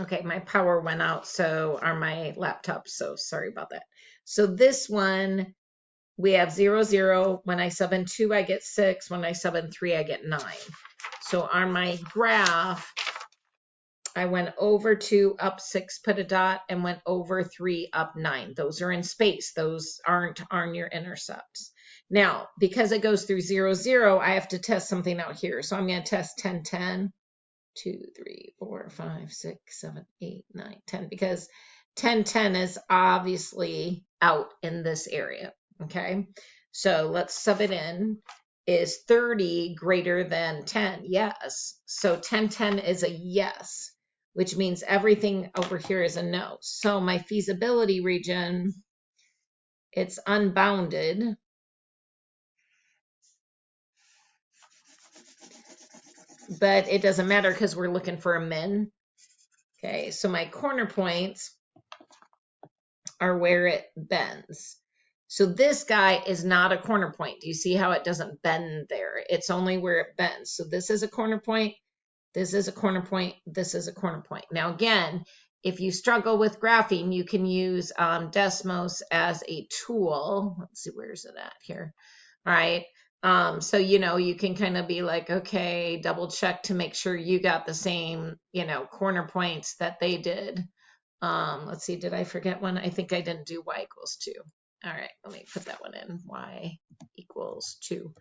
Okay, my power went out so on my laptop, so sorry about that. So this one, we have 0, 0. When I sub in 2, I get 6. When I sub in 3, I get 9. So on my graph, I went over 2, up 6, put a dot, and went over 3, up 9. Those are in space. Those aren't on your intercepts. Now, because it goes through 0, 0, I have to test something out here. So I'm going to test 10, 10. 2, 3, 4, 5, 6, 7, 8, 9, 10, because 10, 10 is obviously out in this area. Okay, so let's sub it in. Is 30 greater than 10? Yes. So 10, 10 is a yes, which means everything over here is a no. So my feasibility region, it's unbounded, but it doesn't matter because we're looking for a min. Okay, so my corner points are where it bends. So this guy is not a corner point. Do you see how it doesn't bend there? It's only where it bends. So this is a corner point. This is a corner point. This is a corner point. Now, again, if you struggle with graphing, you can use Desmos as a tool. Let's see, where's it at here? All right. So, you can kind of be like, okay, double check to make sure you got the same, corner points that they did. Let's see, did I forget one? I think I didn't do y equals 2. All right, let me put that one in, y equals 2.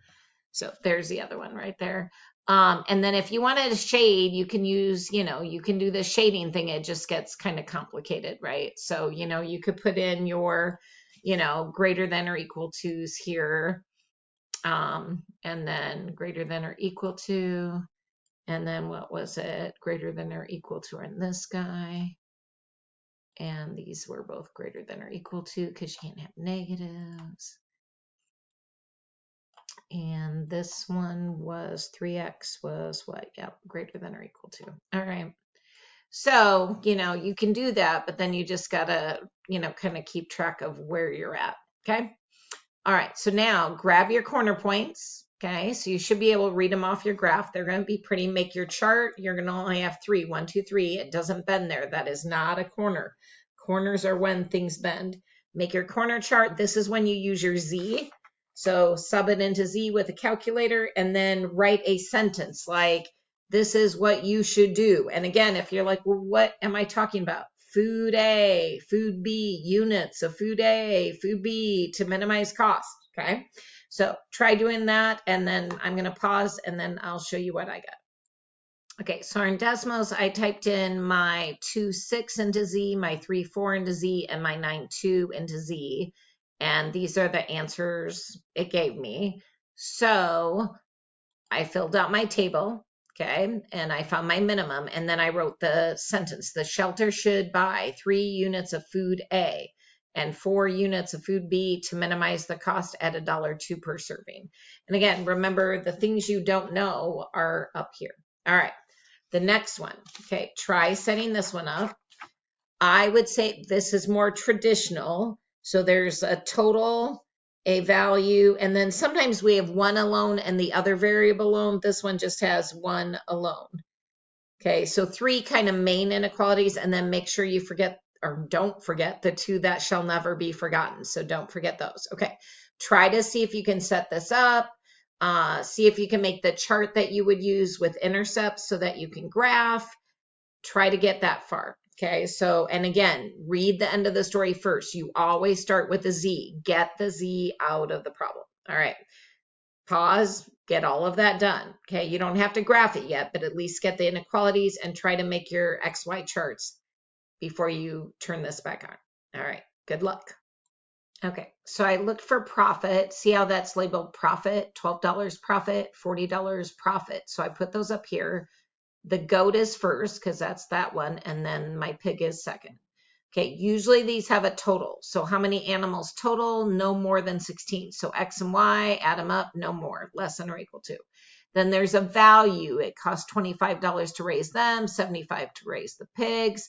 So there's the other one right there. And then if you wanted to shade, you can use, you can do the shading thing. It just gets kind of complicated, right? So, you could put in your, greater than or equal to's here. And then greater than or equal to, and then what was it? Greater than or equal to in this guy. And these were both greater than or equal to, because you can't have negatives. And this one was 3x was what? Yep, greater than or equal to. All right. So, you can do that, but then you just got to, kind of keep track of where you're at. Okay. All right. So now grab your corner points. Okay. So you should be able to read them off your graph. They're going to be pretty. Make your chart. You're going to only have 3. 1, 2, 3. It doesn't bend there. That is not a corner. Corners are when things bend. Make your corner chart. This is when you use your Z. So sub it into Z with a calculator and then write a sentence like, this is what you should do. And again, if you're like, well, what am I talking about? Food A, food B, units of food A, food B to minimize cost. Okay. So try doing that. And then I'm going to pause and then I'll show you what I got. Okay, so in Desmos, I typed in my 2, 6 into Z, my 3, 4 into Z, and my 9, 2 into Z. And these are the answers it gave me. So I filled out my table, okay, and I found my minimum. And then I wrote the sentence, the shelter should buy 3 units of food A and 4 units of food B to minimize the cost at $1.02 per serving. And again, remember the things you don't know are up here. All right. The next one, okay, try setting this one up. I would say this is more traditional. So there's a total, a value, and then sometimes we have one alone and the other variable alone. This one just has one alone. Okay, so 3 kind of main inequalities, and then make sure you forget or don't forget the 2 that shall never be forgotten. So don't forget those. Okay, try to see if you can set this up. See if you can make the chart that you would use with intercepts so that you can graph. Try to get that far. Okay, so, and again, read the end of the story first. You always start with the Z. Get the Z out of the problem. All right, pause, get all of that done. Okay, you don't have to graph it yet, but at least get the inequalities and try to make your XY charts before you turn this back on. All right, good luck. Okay, so I looked for profit. See how that's labeled profit? $12 profit, $40 profit. So I put those up here. The goat is first because that's that one, and then my pig is second. Okay, usually these have a total. So how many animals total? No more than 16. So X and Y, add them up, no more, less than or equal to. Then there's a value. It costs $25 to raise them, $75 to raise the pigs.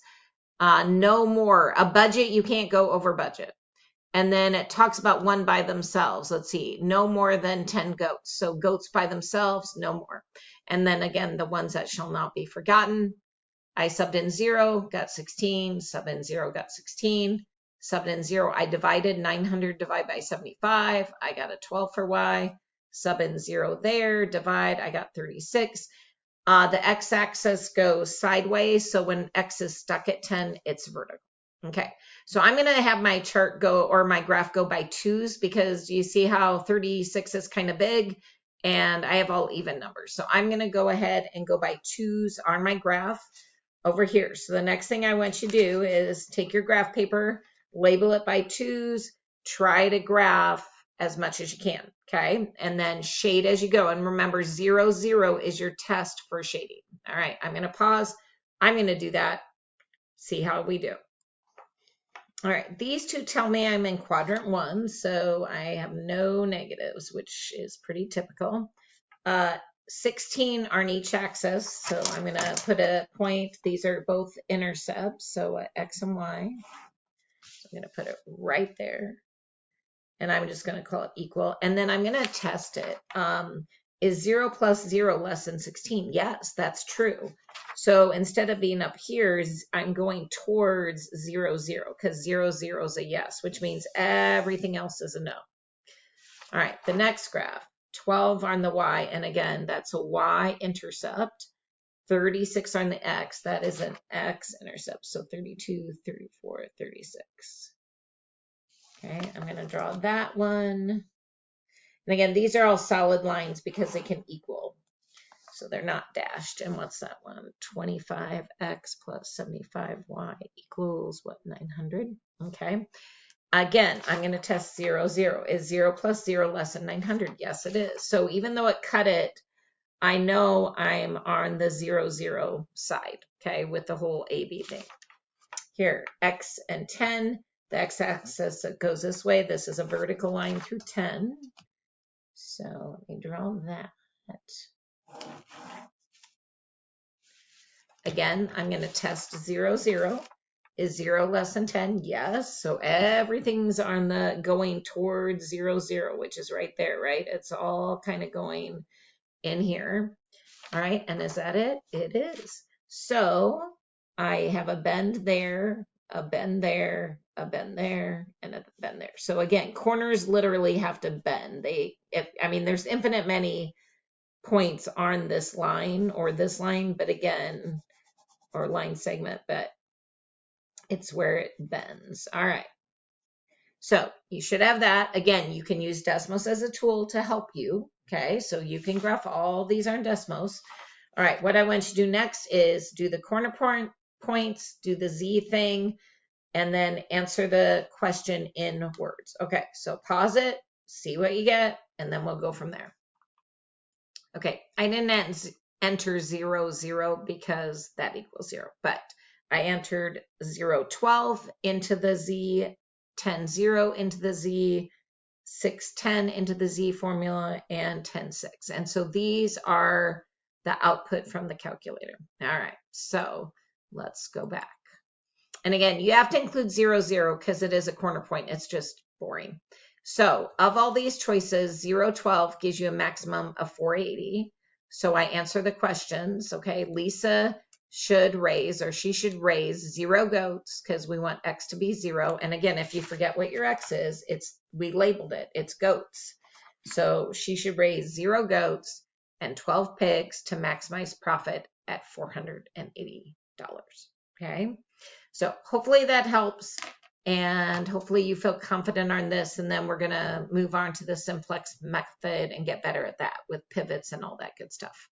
No more. A budget, you can't go over budget. And then it talks about one by themselves. Let's see, no more than 10 goats. So goats by themselves, no more. And then again, the ones that shall not be forgotten. I subbed in 0, got 16, sub in 0, got 16, subbed in 0, I divided 900 divided by 75, I got a 12 for y, sub in 0 there, divide, I got 36. The x-axis goes sideways, so when x is stuck at 10, it's vertical. Okay, so I'm going to have my chart go, or my graph go by 2s, because you see how 36 is kind of big, and I have all even numbers. So I'm going to go ahead and go by 2s on my graph over here. So the next thing I want you to do is take your graph paper, label it by 2s, try to graph as much as you can, okay? And then shade as you go. And remember, 0, 0 is your test for shading. All right, I'm going to pause. I'm going to do that. See how we do. All right, these two tell me I'm in quadrant 1, so I have no negatives, which is pretty typical. 16 on each axis, so I'm going to put a point. These are both intercepts, so x and y. So I'm going to put it right there. And I'm just going to call it equal. And then I'm going to test it. Is 0 plus 0 less than 16? Yes, that's true. So instead of being up here, I'm going towards 0, 0, because 0, 0 is a yes, which means everything else is a no. All right, the next graph, 12 on the y. And again, that's a y-intercept. 36 on the x, that is an x-intercept. So 32, 34, 36. Okay, I'm going to draw that one. And again, these are all solid lines because they can equal. So they're not dashed. And what's that one? 25x plus 75y equals what? 900. Okay. Again, I'm going to test 0, 0. Is 0 plus 0 less than 900? Yes, it is. So even though it cut it, I know I'm on the 0, 0 side, okay, with the whole AB thing. Here, x and 10. The x-axis goes this way. This is a vertical line through 10. So let me draw that. Again, I'm going to test 0, 0. Is 0 less than 10? Yes. So everything's on the going towards 0, 0, which is right there, right? It's all kind of going in here. All right. And is that it? It is. So I have a bend there, a bend there, a bend there, and a bend there. So again, corners literally have to bend. There's infinite many points on this line or this line, but again, or line segment, but it's where it bends. All right. So you should have that. Again, you can use Desmos as a tool to help you. Okay. So you can graph all these on Desmos. All right. What I want you to do next is do the corner points, do the Z thing, and then answer the question in words. Okay. So pause it, see what you get, and then we'll go from there. Okay. I didn't enter 0, 0 because that equals 0, but I entered 0, 12 into the Z, 10, 0 into the Z, 6, 10 into the Z formula, and 10, 6. And so these are the output from the calculator. All right, so let's go back. And again, you have to include 0, 0 because it is a corner point. It's just boring. So of all these choices, 0, 12 gives you a maximum of 480. So I answer the questions. Okay, Lisa should raise, or she should raise 0 goats because we want X to be 0. And again, if you forget what your X is, we labeled it. It's goats. So she should raise 0 goats and 12 pigs to maximize profit at $480. Okay. So hopefully that helps, and hopefully you feel confident on this, and then we're going to move on to the simplex method and get better at that with pivots and all that good stuff.